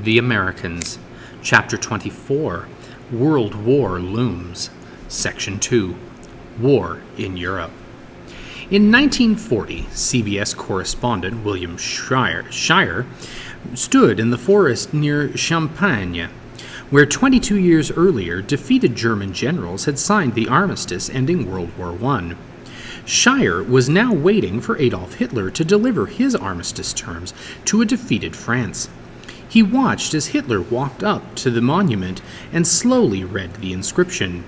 The Americans, Chapter 24, World War Looms, Section 2, War in Europe. In 1940, CBS correspondent William Shirer stood in the forest near Champagne, where 22 years earlier defeated German generals had signed the armistice ending World War I. Shirer was now waiting for Adolf Hitler to deliver his armistice terms to a defeated France. He watched as Hitler walked up to the monument and slowly read the inscription.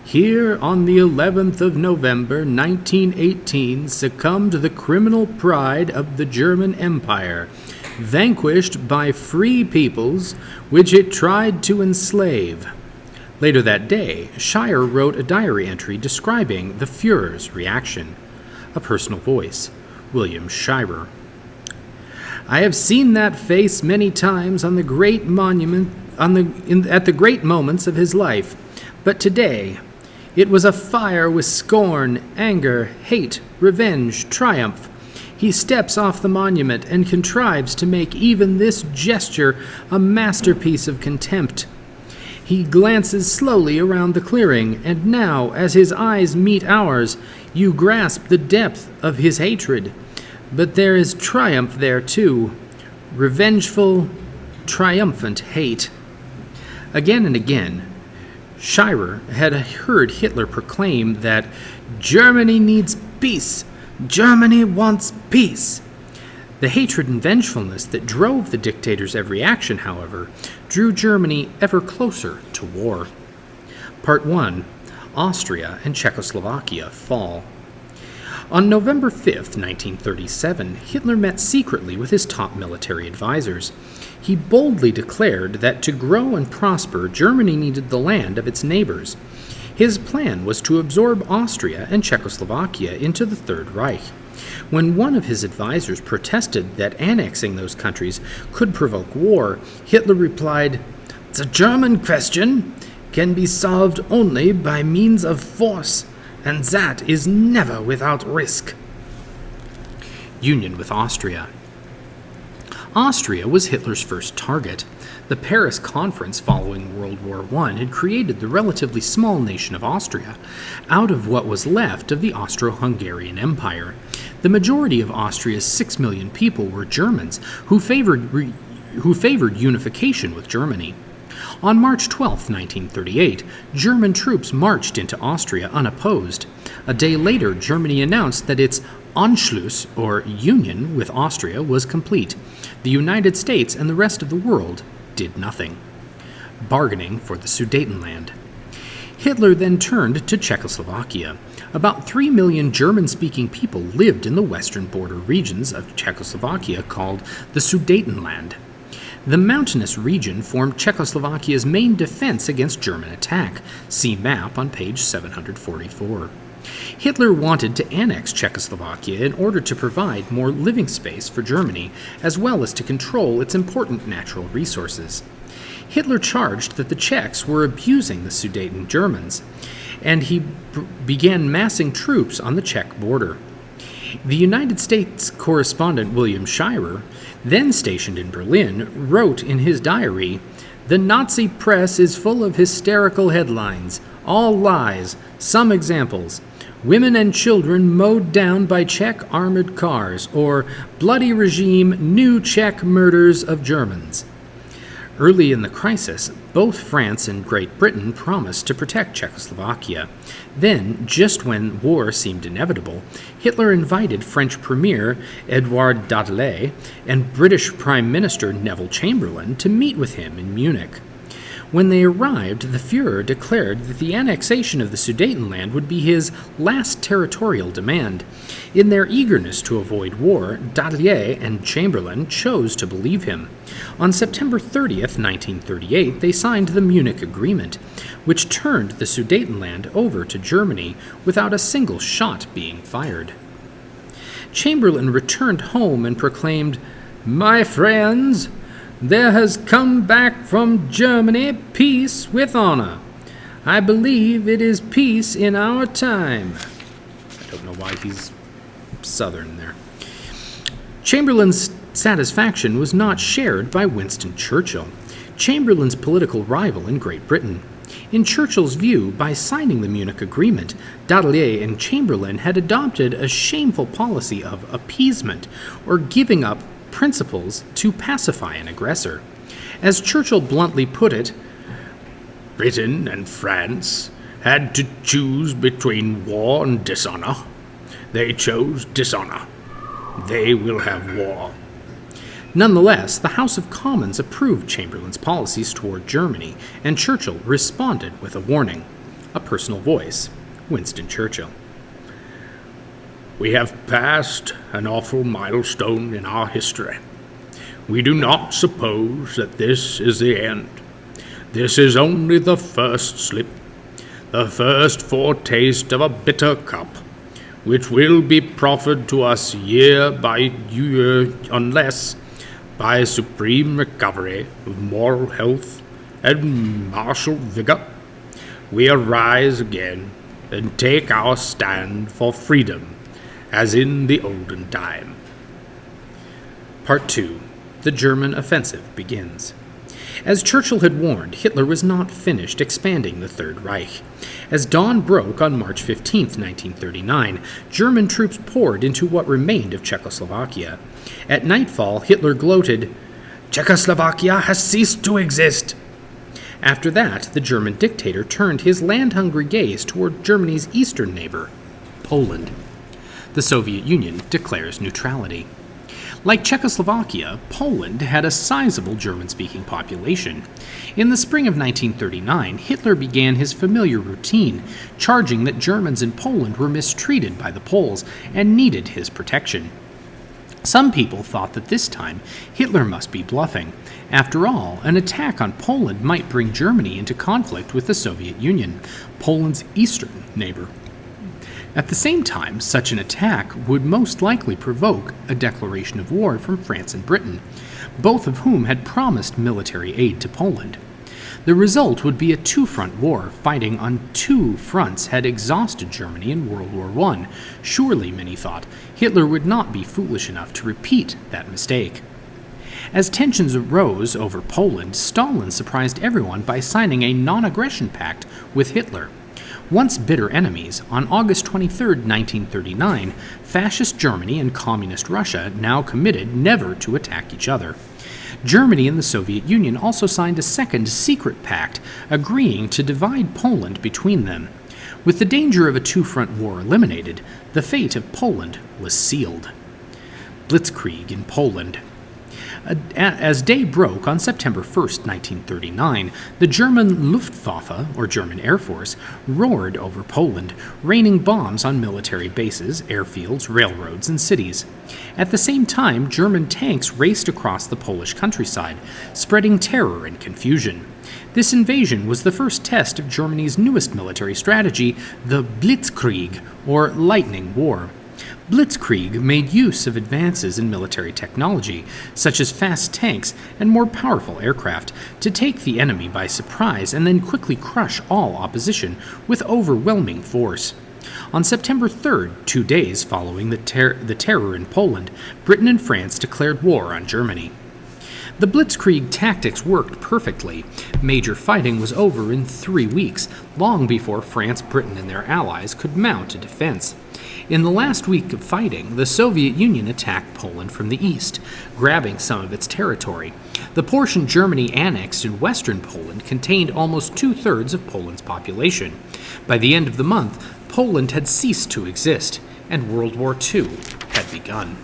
"Here on the 11th of November, 1918, succumbed the criminal pride of the German Empire, vanquished by free peoples which it tried to enslave." Later that day, Shirer wrote a diary entry describing the Führer's reaction. A personal voice, William Shirer. "I have seen that face many times on the great monument at the great moments of his life, but today it was afire with scorn, anger, hate, revenge, triumph. He steps off the monument and contrives to make even this gesture a masterpiece of contempt. He glances slowly around the clearing, and now, as his eyes meet ours, you grasp the depth of his hatred. But there is triumph there, too. Revengeful, triumphant hate." Again and again, Shirer had heard Hitler proclaim that Germany needs peace. Germany wants peace. The hatred and vengefulness that drove the dictator's every action, however, drew Germany ever closer to war. Part 1. Austria and Czechoslovakia fall. On November 5, 1937, Hitler met secretly with his top military advisors. He boldly declared that to grow and prosper, Germany needed the land of its neighbors. His plan was to absorb Austria and Czechoslovakia into the Third Reich. When one of his advisors protested that annexing those countries could provoke war, Hitler replied, "The German question can be solved only by means of force, and that is never without risk." Union with Austria. Austria was Hitler's first target. The Paris Conference following World War I had created the relatively small nation of Austria out of what was left of the Austro-Hungarian Empire. The majority of Austria's 6 million people were Germans who favored unification with Germany. On March 12, 1938, German troops marched into Austria unopposed. A day later, Germany announced that its Anschluss, or union, with Austria was complete. The United States and the rest of the world did nothing. Bargaining for the Sudetenland. Hitler then turned to Czechoslovakia. About 3 million German-speaking people lived in the western border regions of Czechoslovakia called the Sudetenland. The mountainous region formed Czechoslovakia's main defense against German attack. See map on page 744. Hitler wanted to annex Czechoslovakia in order to provide more living space for Germany, as well as to control its important natural resources. Hitler charged that the Czechs were abusing the Sudeten Germans, and he began massing troops on the Czech border. The United States correspondent William Shirer, then stationed in Berlin, wrote in his diary, "The Nazi press is full of hysterical headlines, all lies. Some examples: women and children mowed down by Czech armored cars, or bloody regime, new Czech murders of Germans." Early in the crisis, both France and Great Britain promised to protect Czechoslovakia. Then, just when war seemed inevitable, Hitler invited French Premier Édouard Daladier and British Prime Minister Neville Chamberlain to meet with him in Munich. When they arrived, the Führer declared that the annexation of the Sudetenland would be his last territorial demand. In their eagerness to avoid war, Daladier and Chamberlain chose to believe him. On September 30th, 1938, they signed the Munich Agreement, which turned the Sudetenland over to Germany without a single shot being fired. Chamberlain returned home and proclaimed, "My friends, there has come back from Germany peace with honor. I believe it is peace in our time." I don't know why he's Southern there. Chamberlain satisfaction was not shared by Winston Churchill, Chamberlain's political rival in Great Britain. In Churchill's view, by signing the Munich Agreement, Daladier and Chamberlain had adopted a shameful policy of appeasement, or giving up principles to pacify an aggressor. As Churchill bluntly put it, Britain and France had to choose between war and dishonor. They chose dishonor. They will have war. Nonetheless, the House of Commons approved Chamberlain's policies toward Germany, and Churchill responded with a warning. A personal voice, Winston Churchill. We have passed an awful milestone in our history. We do not suppose that this is the end. This is only the first slip, the first foretaste of a bitter cup, which will be proffered to us year by year unless, by supreme recovery of moral health and martial vigor, we arise again and take our stand for freedom, as in the olden time. Part 2. The German offensive begins. As Churchill had warned, Hitler was not finished expanding the Third Reich. As dawn broke on March 15, 1939, German troops poured into what remained of Czechoslovakia. At nightfall, Hitler gloated, "Czechoslovakia has ceased to exist." After that, the German dictator turned his land-hungry gaze toward Germany's eastern neighbor, Poland. The Soviet Union declares neutrality. Like Czechoslovakia, Poland had a sizable German-speaking population. In the spring of 1939, Hitler began his familiar routine, charging that Germans in Poland were mistreated by the Poles and needed his protection. Some people thought that this time Hitler must be bluffing. After all, an attack on Poland might bring Germany into conflict with the Soviet Union, Poland's eastern neighbor. At the same time, such an attack would most likely provoke a declaration of war from France and Britain, both of whom had promised military aid to Poland. The result would be a two-front war. Fighting on two fronts had exhausted Germany in World War I. Surely, many thought, Hitler would not be foolish enough to repeat that mistake. As tensions arose over Poland, Stalin surprised everyone by signing a non-aggression pact with Hitler. Once bitter enemies, on August 23, 1939, Fascist Germany and Communist Russia now committed never to attack each other. Germany and the Soviet Union also signed a second secret pact, agreeing to divide Poland between them. With the danger of a two-front war eliminated, the fate of Poland was sealed. Blitzkrieg in Poland. As day broke on September 1, 1939, the German Luftwaffe, or German Air Force, roared over Poland, raining bombs on military bases, airfields, railroads, and cities. At the same time, German tanks raced across the Polish countryside, spreading terror and confusion. This invasion was the first test of Germany's newest military strategy, the Blitzkrieg, or Lightning War. Blitzkrieg made use of advances in military technology, such as fast tanks and more powerful aircraft, to take the enemy by surprise and then quickly crush all opposition with overwhelming force. On September 3rd, 2 days following the terror in Poland, Britain and France declared war on Germany. The Blitzkrieg tactics worked perfectly. Major fighting was over in 3 weeks, long before France, Britain, and their allies could mount a defense. In the last week of fighting, the Soviet Union attacked Poland from the east, grabbing some of its territory. The portion Germany annexed in western Poland contained almost 2/3 of Poland's population. By the end of the month, Poland had ceased to exist, and World War II had begun.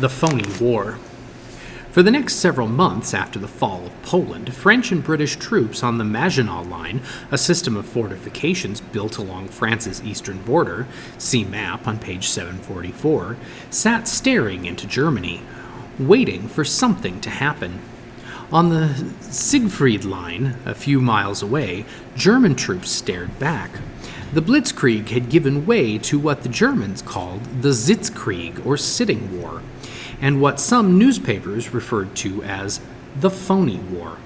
The Phony War. For the next several months after the fall of Poland, French and British troops on the Maginot Line, a system of fortifications built along France's eastern border, see map on page 744, sat staring into Germany, waiting for something to happen. On the Siegfried Line, a few miles away, German troops stared back. The Blitzkrieg had given way to what the Germans called the Sitzkrieg, or sitting war, and what some newspapers referred to as the Phony War.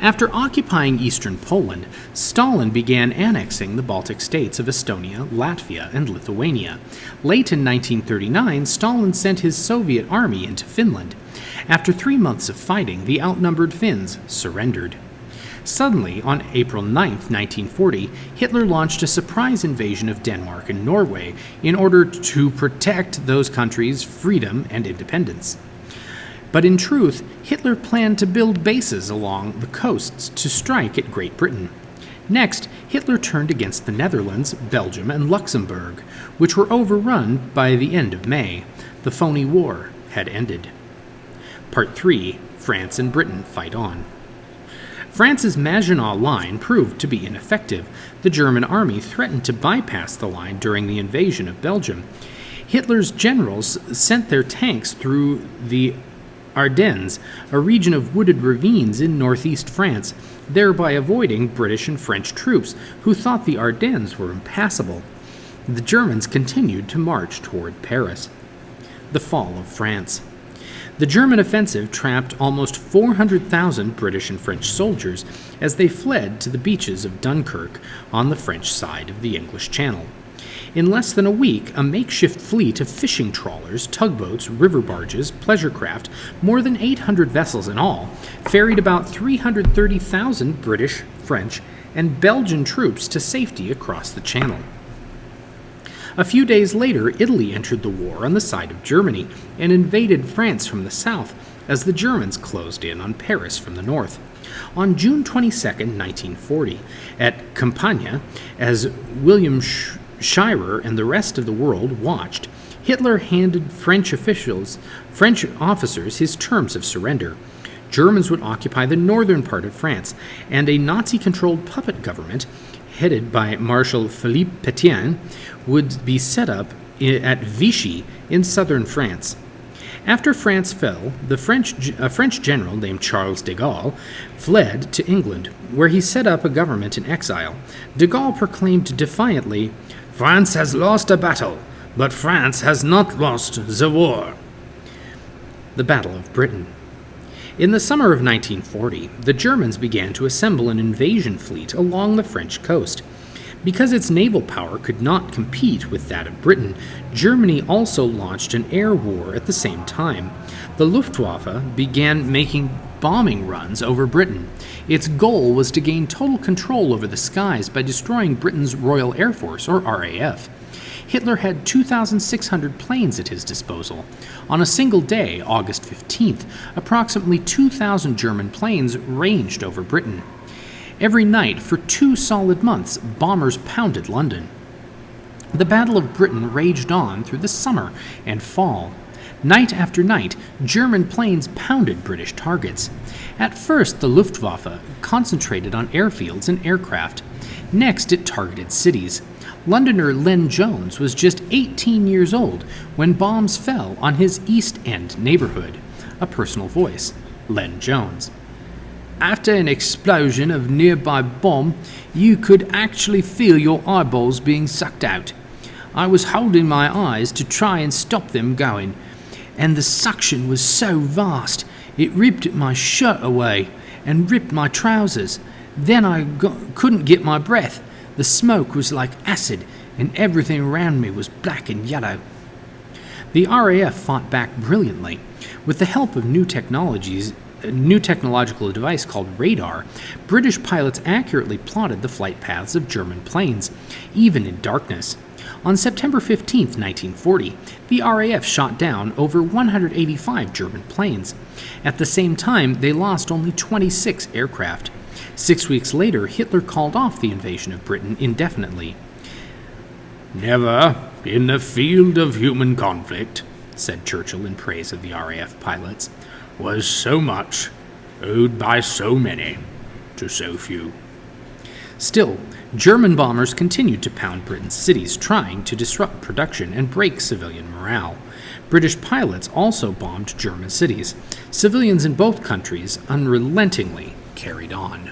After occupying eastern Poland, Stalin began annexing the Baltic states of Estonia, Latvia, and Lithuania. Late in 1939, Stalin sent his Soviet army into Finland. After 3 months of fighting, the outnumbered Finns surrendered. Suddenly, on April 9, 1940, Hitler launched a surprise invasion of Denmark and Norway in order to protect those countries' freedom and independence. But in truth, Hitler planned to build bases along the coasts to strike at Great Britain. Next, Hitler turned against the Netherlands, Belgium, and Luxembourg, which were overrun by the end of May. The phony war had ended. Part 3. France and Britain fight on. France's Maginot Line proved to be ineffective. The German army threatened to bypass the line during the invasion of Belgium. Hitler's generals sent their tanks through the Ardennes, a region of wooded ravines in northeast France, thereby avoiding British and French troops who thought the Ardennes were impassable. The Germans continued to march toward Paris. The fall of France. The German offensive trapped almost 400,000 British and French soldiers as they fled to the beaches of Dunkirk on the French side of the English Channel. In less than a week, a makeshift fleet of fishing trawlers, tugboats, river barges, pleasure craft, more than 800 vessels in all, ferried about 330,000 British, French, and Belgian troops to safety across the Channel. A few days later, Italy entered the war on the side of Germany and invaded France from the south as the Germans closed in on Paris from the north. On June 22, 1940, at Campania, as William Scherer and the rest of the world watched, Hitler handed French officers his terms of surrender. Germans would occupy the northern part of France, and a Nazi-controlled puppet government, headed by Marshal Philippe Pétain, would be set up at Vichy in southern France. After France fell, a French general named Charles de Gaulle fled to England, where he set up a government in exile. De Gaulle proclaimed defiantly, "France has lost a battle, but France has not lost the war." The Battle of Britain. In the summer of 1940, the Germans began to assemble an invasion fleet along the French coast. Because its naval power could not compete with that of Britain, Germany also launched an air war at the same time. The Luftwaffe began making bombing runs over Britain. Its goal was to gain total control over the skies by destroying Britain's Royal Air Force, or RAF. Hitler had 2,600 planes at his disposal. On a single day, August 15th, approximately 2,000 German planes ranged over Britain. Every night, for 2 solid months, bombers pounded London. The Battle of Britain raged on through the summer and fall. Night after night, German planes pounded British targets. At first, the Luftwaffe concentrated on airfields and aircraft. Next, it targeted cities. Londoner Len Jones was just 18 years old when bombs fell on his East End neighborhood. A personal voice, Len Jones. "After an explosion of nearby bomb, you could actually feel your eyeballs being sucked out. I was holding my eyes to try and stop them going, and the suction was so vast, it ripped my shirt away and ripped my trousers. Then I couldn't get my breath. The smoke was like acid, and everything around me was black and yellow." The RAF fought back brilliantly. With the help of new technological device called radar, British pilots accurately plotted the flight paths of German planes, even in darkness. On September 15, 1940, the RAF shot down over 185 German planes. At the same time, they lost only 26 aircraft. 6 weeks later, Hitler called off the invasion of Britain indefinitely. "Never, in the field of human conflict," said Churchill in praise of the RAF pilots, "was so much owed by so many to so few." Still, German bombers continued to pound Britain's cities, trying to disrupt production and break civilian morale. British pilots also bombed German cities. Civilians in both countries unrelentingly carried on.